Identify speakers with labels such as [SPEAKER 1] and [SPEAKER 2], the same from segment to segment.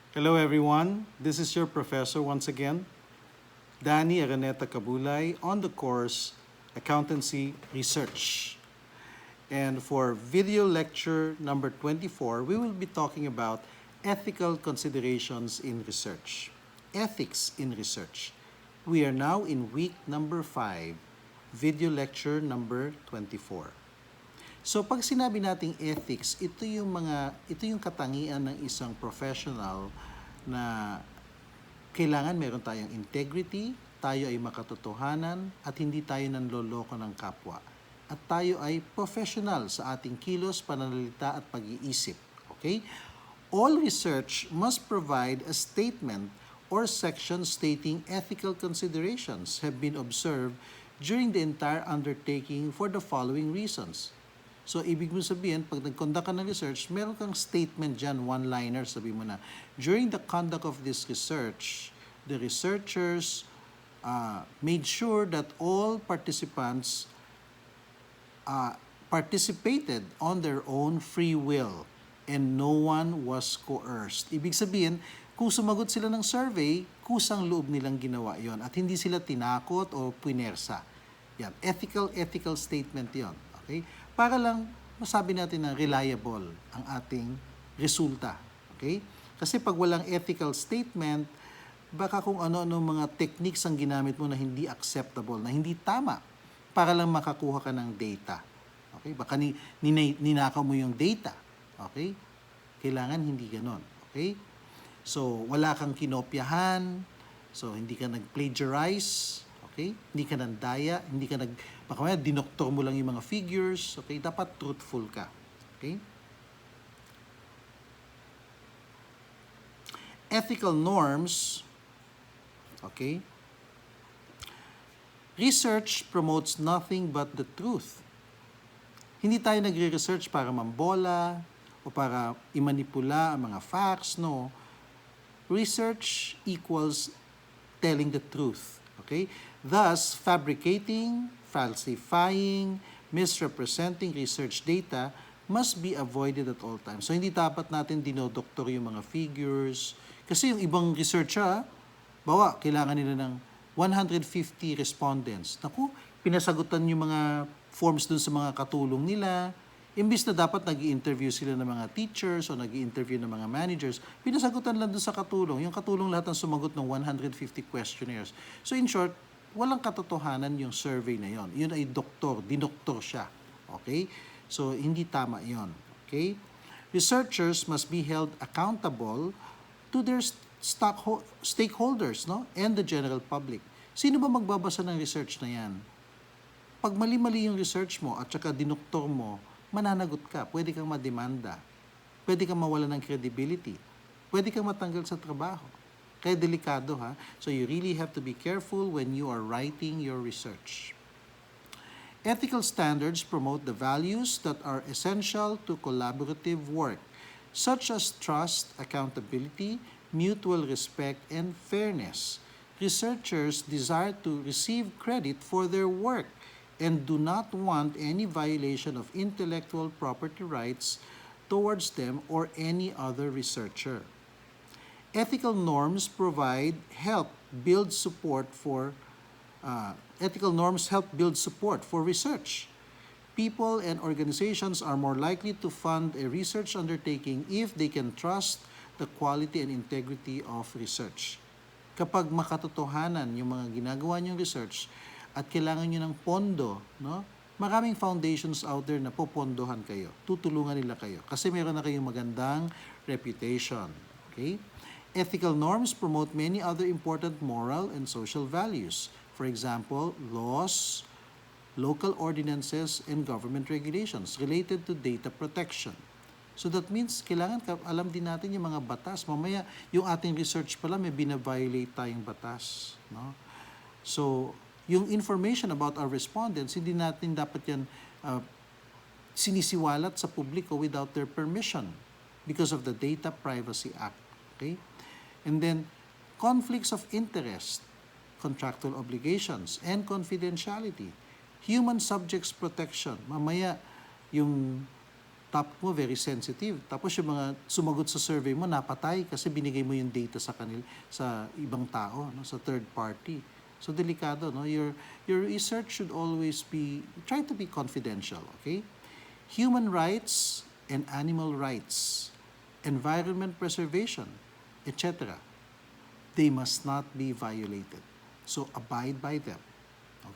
[SPEAKER 1] Hello everyone, this is your professor once again, Danny Araneta Cabulay on the course Accountancy Research. And for video lecture number 24, we will be talking about ethical considerations in research. Ethics in research. We are now in week number 5, video lecture number 24. So pag sinabi nating ethics, ito yung katangian ng isang professional na kailangan meron tayong integrity, tayo ay makatotohanan at hindi tayo nanloloko ng kapwa. At tayo ay professional sa ating kilos, pananalita at pag-iisip. Okay? All research must provide a statement or section stating ethical considerations have been observed during the entire undertaking for the following reasons. So, ibig mo sabihin, pag nag-conduct ka ng research, meron kang statement dyan, one-liner, sabi mo na, during the conduct of this research, the researchers made sure that all participants participated on their own free will and no one was coerced. Ibig sabihin, kung sumagot sila ng survey, kusang loob nilang ginawa yon at hindi sila tinakot o punersa. Yan, ethical statement yon. Okay? Para lang masabi natin na reliable ang ating resulta. Okay? Kasi pag walang ethical statement, baka kung ano-ano mga techniques ang ginamit mo na hindi acceptable, na hindi tama, para lang makakuha ka ng data. Okay? Baka ninakaw mo yung data. Okay? Kailangan hindi ganon. Okay? So, wala kang kinopyahan, so hindi ka nag-plagiarize, okay? Hindi ka nandaya, hindi ka baka maya dinoktor mo lang yung mga figures, okay? Dapat truthful ka, okay? Ethical norms, okay? Research promotes nothing but the truth. Hindi tayo nagre-research para mambola o para imanipula ang mga facts, no? Research equals telling the truth, okay? Thus, fabricating, falsifying, misrepresenting research data must be avoided at all times. So, hindi dapat natin dinodoktor yung mga figures. Kasi yung ibang researcher, bawa, kailangan nila ng 150 respondents. Naku, pinasagutan yung mga forms dun sa mga katulong nila. Imbis na dapat nag-i-interview sila ng mga teachers o nag-i-interview ng mga managers, pinasagutan lang doon sa katulong. Yung katulong lahat ang sumagot ng 150 questionnaires. So in short, walang katotohanan yung survey na yon. Yun ay dinoktor siya. Okay? So hindi tama yon. Okay? Researchers must be held accountable to their stakeholders, no? And the general public. Sino ba magbabasa ng research na yan? Pag mali-mali yung research mo at saka dinoktor mo, mananagot ka, pwede kang mademanda, pwede kang mawala ng credibility, pwede kang matanggal sa trabaho. Kaya delikado ha. So you really have to be careful when you are writing your research. Ethical standards promote the values that are essential to collaborative work, such as trust, accountability, mutual respect, and fairness. Researchers desire to receive credit for their work and do not want any violation of intellectual property rights towards them or any other researcher. Ethical norms help build support for research. People and organizations are more likely to fund a research undertaking if they can trust the quality and integrity of research. Kapag makatotohanan yung mga ginagawa niyong research, at kailangan nyo ng pondo, no? Maraming foundations out there na popondohan kayo. Tutulungan nila kayo. Kasi meron na kayong magandang reputation. Okay? Ethical norms promote many other important moral and social values. For example, laws, local ordinances, and government regulations related to data protection. So that means, kailangan alam din natin yung mga batas. Mamaya, yung ating research pala, may binaviolate tayong batas. No? So, yung information about our respondents, hindi natin dapat yan sinisiwalat sa publiko without their permission because of the Data Privacy Act. Okay? And then, conflicts of interest, contractual obligations, and confidentiality. Human subjects protection. Mamaya, yung topic mo very sensitive. Tapos yung mga sumagot sa survey mo napatay kasi binigay mo yung data sa kanila, sa ibang tao, no, sa third party. So delikado, no? Your research should always be, try to be confidential, okay? Human rights and animal rights, environment preservation, etc. They must not be violated. So abide by them.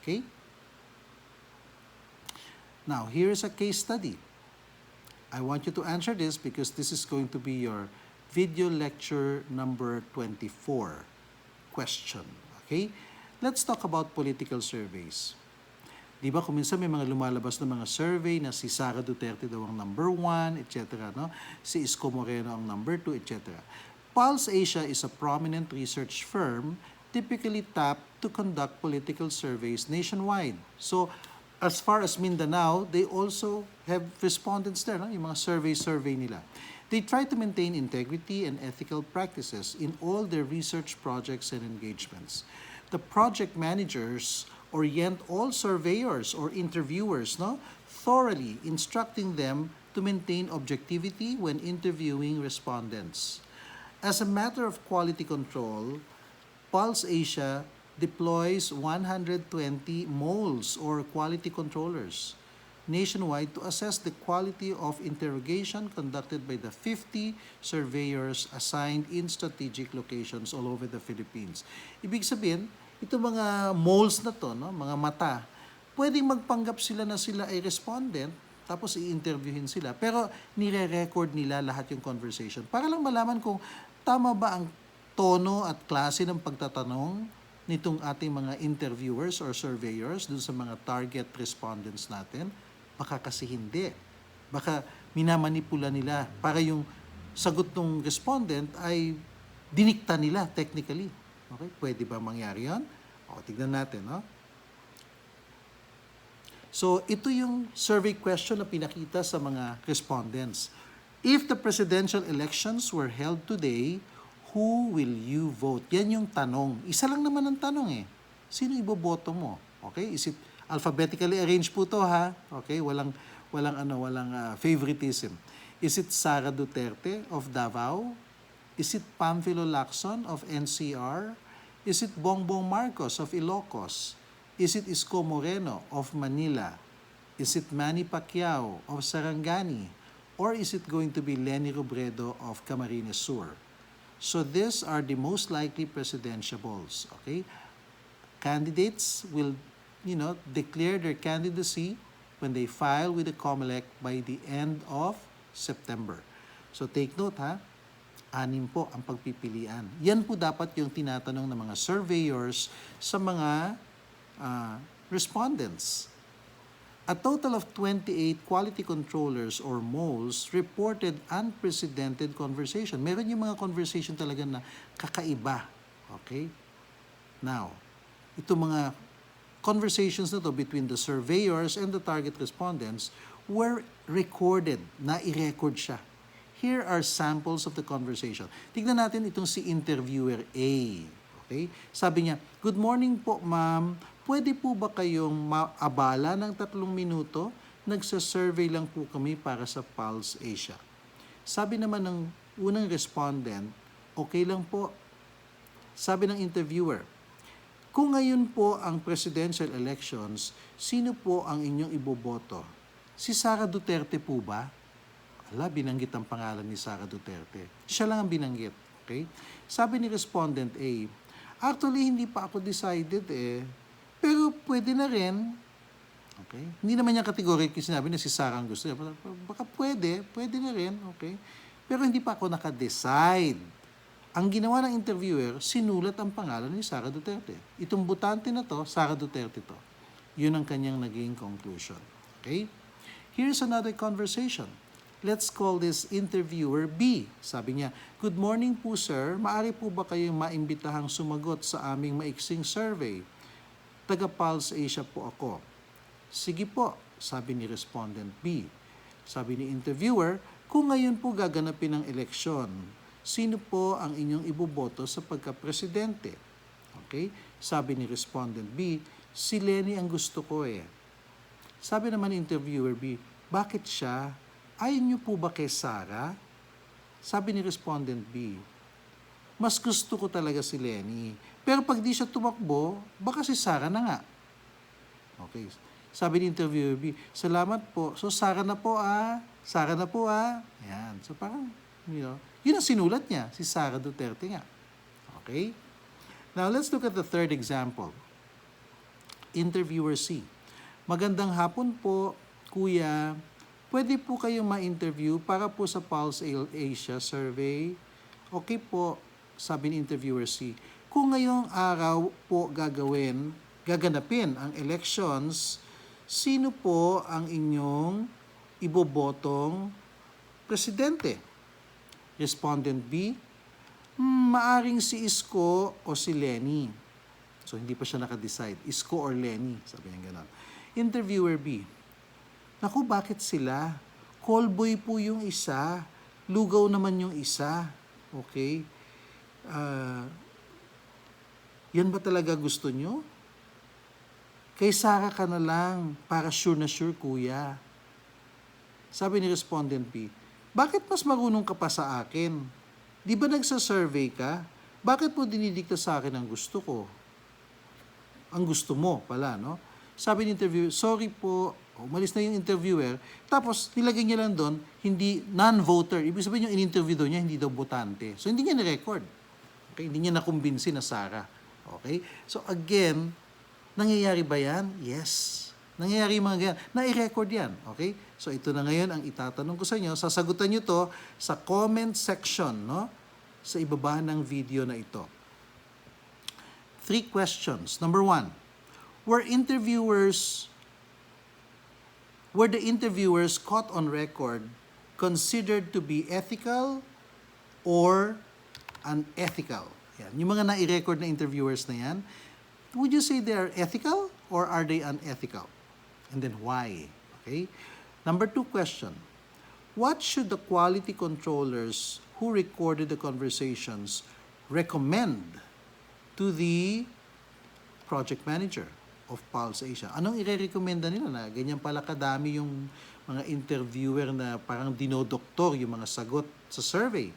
[SPEAKER 1] Okay? Now, here's a case study. I want you to answer this because this is going to be your video lecture number 24 question. Okay? Let's talk about political surveys. Di ba kung minsan may mga lumalabas na mga survey na si Sara Duterte daw ang number 1, etc. No? Si Isko Moreno ang number 2, etc. Pulse Asia is a prominent research firm typically tapped to conduct political surveys nationwide. So, as far as Mindanao, they also have respondents there, no? Yung mga survey nila. They try to maintain integrity and ethical practices in all their research projects and engagements. The project managers orient all surveyors or interviewers, no, thoroughly instructing them to maintain objectivity when interviewing respondents. As a matter of quality control, Pulse Asia deploys 120 moles or quality controllers nationwide to assess the quality of interrogation conducted by the 50 surveyors assigned in strategic locations all over the Philippines. Ibig sabihin, ito mga moles na to, no, mga mata, pwedeng magpanggap sila na sila ay respondent, tapos i-interviewin sila. Pero nire-record nila lahat yung conversation para lang malaman kung tama ba ang tono at klase ng pagtatanong nitong ating mga interviewers or surveyors dun sa mga target respondents natin. Baka kasi hindi. Baka minamanipula nila para yung sagot ng respondent ay dinikta nila technically. Okay? Pwede ba mangyari yan? O, tignan natin, no? So, ito yung survey question na pinakita sa mga respondents. If the presidential elections were held today, who will you vote? Yan yung tanong. Isa lang naman ang tanong eh. Sino iboboto mo? Okay? Is it alphabetically arranged po to, ha? Okay? Walang favoritism. Is it Sara Duterte of Davao? Is it Pamphilo Lacson of NCR? Is it Bongbong Marcos of Ilocos? Is it Isko Moreno of Manila? Is it Manny Pacquiao of Sarangani? Or is it going to be Leni Robredo of Camarines Sur? So these are the most likely presidentiables, okay? Candidates will, declare their candidacy when they file with the COMELEC by the end of September. So take note, ha? 6 po ang pagpipilian. Yan po dapat yung tinatanong ng mga surveyors sa mga respondents. A total of 28 quality controllers or moles reported unprecedented conversation. Meron yung mga conversation talaga na kakaiba. Okay? Now, ito mga conversations na to between the surveyors and the target respondents were recorded, na i-record siya. Here are samples of the conversation. Tignan natin itong si interviewer A. Okay? Sabi niya, "Good morning po, ma'am. Pwede po ba kayong maabala ng 3 minuto? Nagsa-survey lang po kami para sa Pulse Asia." Sabi naman ng unang respondent, "Okay lang po." Sabi ng interviewer, "Kung ngayon po ang presidential elections, sino po ang inyong iboboto? Si Sara Duterte po ba?" Ala, binanggit ang pangalan ni Sara Duterte. Siya lang ang binanggit. Okay? Sabi ni respondent A, "Actually, hindi pa ako decided eh. Pero pwede na rin." Okay? Hindi naman niya categorically sinabi na si Sara ang gusto niya. Baka pwede na rin. Okay? Pero hindi pa ako naka-decide. Ang ginawa ng interviewer, sinulat ang pangalan ni Sara Duterte. Itong butante na to, Sara Duterte to. Yun ang kanyang naging conclusion. Okay? Here's another conversation. Let's call this interviewer B. Sabi niya, "Good morning po sir. Maaari po ba kayong maimbitahang sumagot sa aming maiksing survey? Taga-Pulse Asia po ako." "Sige po," sabi ni respondent B. Sabi ni interviewer, "Kung ngayon po gaganapin ang eleksyon, sino po ang inyong iboboto sa pagka-presidente?" Okay? Sabi ni respondent B, "Si Leni ang gusto ko eh." Sabi naman ni interviewer B, "Bakit siya? ayaw niyo po ba kay Sarah? Sabi ni respondent B, mas gusto ko talaga si Lenny. Pero pag di siya tumakbo, baka si Sarah na nga. Okay. Sabi ni interviewer B, salamat po. So, Sarah na po ah. Sarah na po ah. Ayan. So, parang, yun ang sinulat niya. Si Sarah Duterte nga. Okay? Now, let's look at the third example. Interviewer C. Magandang hapon po, kuya. Pwede po kayong ma-interview para po sa Pulse Asia survey? Okay po, sabi ni interviewer C. Kung ngayong araw po gaganapin ang elections, sino po ang inyong ibobotong presidente? Respondent B, maaring si Isko o si Lenny. So, hindi pa siya nakadecide. Isko or Lenny, sabi niya gano'n. Interviewer B, naku, bakit sila? Callboy po yung isa. Lugaw naman yung isa. Okay? Yan ba talaga gusto nyo? Kay Sarah ka na lang, para sure na sure, kuya. Sabi ni respondent B, bakit mas marunong ka pa sa akin? Di ba nagsa-survey ka? Bakit mo dinidikta sa akin ang gusto ko? Ang gusto mo pala, no? Sabi ni interviewer, sorry po, umalis na yung interviewer. Tapos, nilagay niya lang doon, hindi, non-voter. Ibig sabihin yung in-interview doon niya, hindi daw botante. So, hindi niya ni-record. Okay? Hindi niya nakumbinsi na Sarah. Okay? So, again, nangyayari ba yan? Yes. Nangyayari yung mga ganyan. Na-i-record yan. Okay? So, ito na ngayon ang itatanong ko sa inyo. Sasagutan nyo to sa comment section, no? Sa ibaba ng video na ito. 3 questions. Number 1, were the interviewers caught on record considered to be ethical or unethical? Yan. Yung mga na-i-record na interviewers na yan, would you say they are ethical or are they unethical? And then why? Okay? Number 2 question. What should the quality controllers who recorded the conversations recommend to the project manager of Pulse Asia? Anong ire-recommenda nila na ganyan pala kadami yung mga interviewer na parang dinodoktor yung mga sagot sa survey?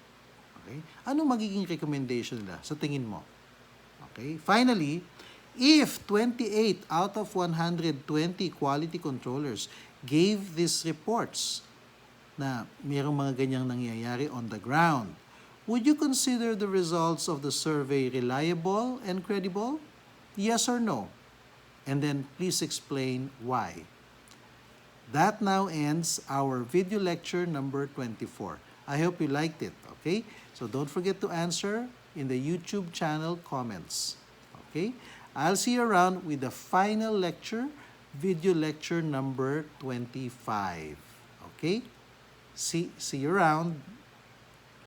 [SPEAKER 1] Okay? Anong magiging recommendation nila sa tingin mo? Okay? Finally, if 28 out of 120 quality controllers gave these reports na mayroong mga ganyang nangyayari on the ground, would you consider the results of the survey reliable and credible? Yes or no? And then please explain why. That now ends our video lecture number 24. I hope you liked it, okay? So don't forget to answer in the YouTube channel comments, okay? I'll see you around with the final lecture, video lecture number 25. Okay? See you around.